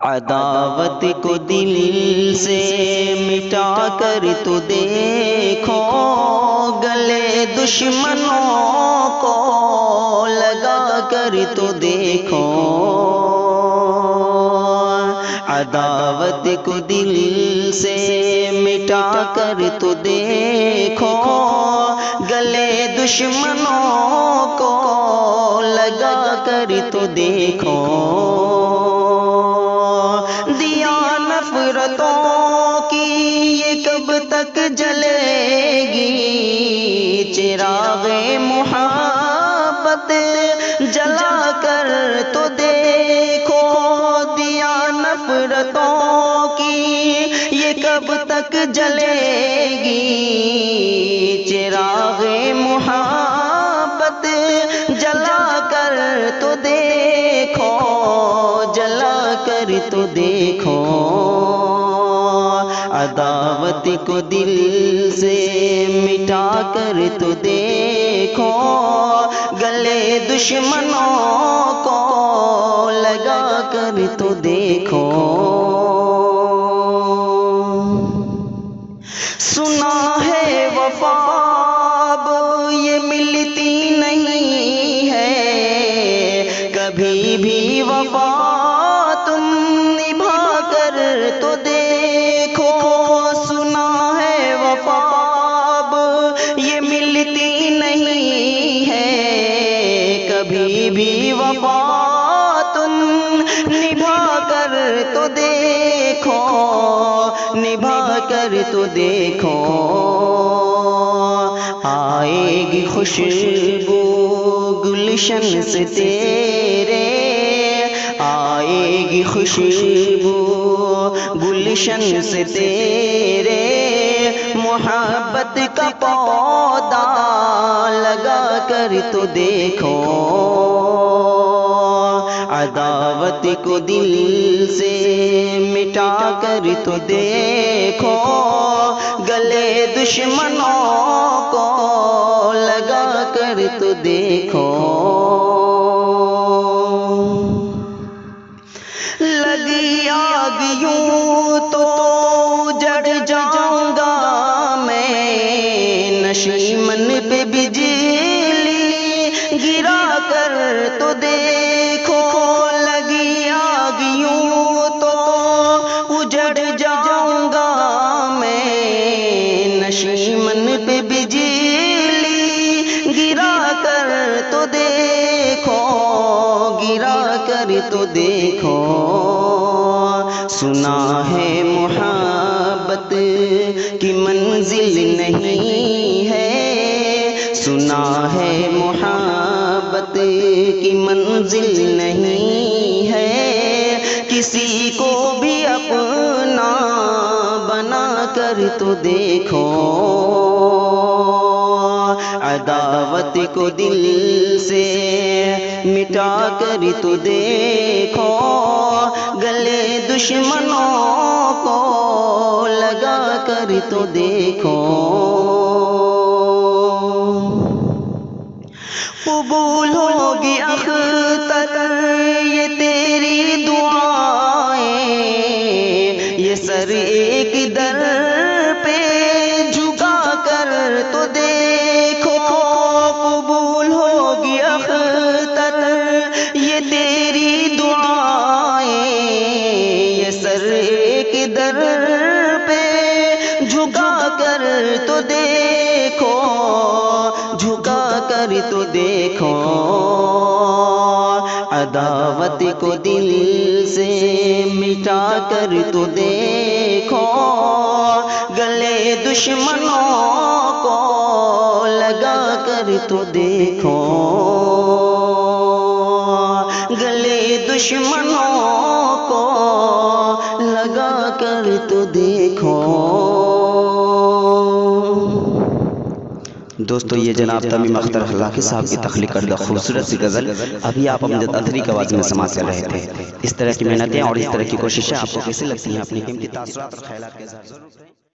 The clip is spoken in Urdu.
عداوت کو دل سے مٹا کر تو دیکھو، گلے دشمنوں کو لگا کر تو دیکھو۔ عداوت کو دل سے مٹا کر تو دیکھو، گلے دشمنوں کو لگا کر تو دیکھو۔ دیا نفرتوں کی یہ کب تک جلے گی، چراغ محبت جلا کر تو دیکھو۔ دیا نفرتوں کی یہ کب تک جلے گی، چراغ محبت جلا کر تو دیکھو، جلا کر تو دیکھو۔ عداوت کو دل سے مٹا کر تو دیکھو، گلے دشمنوں کو لگا کر تو دیکھو۔ سنا ہے وفا اب یہ ملتی نہیں ہے، کبھی بھی وفا تم نبھا کر تو دیکھو۔ سنا ہے وفا اب یہ ملتی نہیں ہے، کبھی بھی وفا تم نبھا کر تو دیکھو، نبھا کر تو دیکھو۔ آئے گی خوشبو گلشن سے تیرے، آئے گی خوشبو گلشن سے تیرے، محبت کا پودا لگا کر تو دیکھو۔ عداوت کو دل سے مٹا کر تو دیکھو، گلے دشمنوں کو لگا کر تو دیکھو۔ لگی آگ یوں تو جڑ جاؤں گا میں، نشیمن پہ بجلی گرا کر تو دیکھو۔ لگی آگ یوں تو اجڑ جاؤں گا میں، نشیمن پہ بجلی گرا کر تو دیکھو، گرا کر تو دیکھو۔ سنا ہے محبت کی منزل نہیں ہے، سنا ہے محبت کی منزل نہیں ہے، کسی کو بھی اپنا بنا کر تو دیکھو۔ عداوت کو دل سے مٹا کر تو دیکھو، گلے دشمنوں کو لگا کر تو دیکھو۔ قبول ہوگی اختر یہ تیری دعائیں، یہ سر ایک در پہ جھکا کر تو دیکھو۔ قبول ہوگی اختر یہ تیری دعائیں، یہ سر ایک در پہ جھکا کر تو دیکھو، جھکا کر تو دیکھو۔ عداوت کو دل سے مٹا کر تو دیکھو، گلے دشمنوں کو لگا کر تو دیکھو، گلے دشمنوں کو لگا کر تو دیکھو۔ دوستو یہ جناب تمیم اختر اخلاقی صاحب کی تخلیق کردہ خوبصورت سی غزل ابھی آپ امجد اطہری کی آواز میں سماعت کر رہے تھے۔ اس طرح کی محنتیں اور اس طرح کی کوششیں آپ کو کیسے لگتی ہیں؟ اپنی قیمتی تاثرات اور خیالات کے اظہار ضرور کریں۔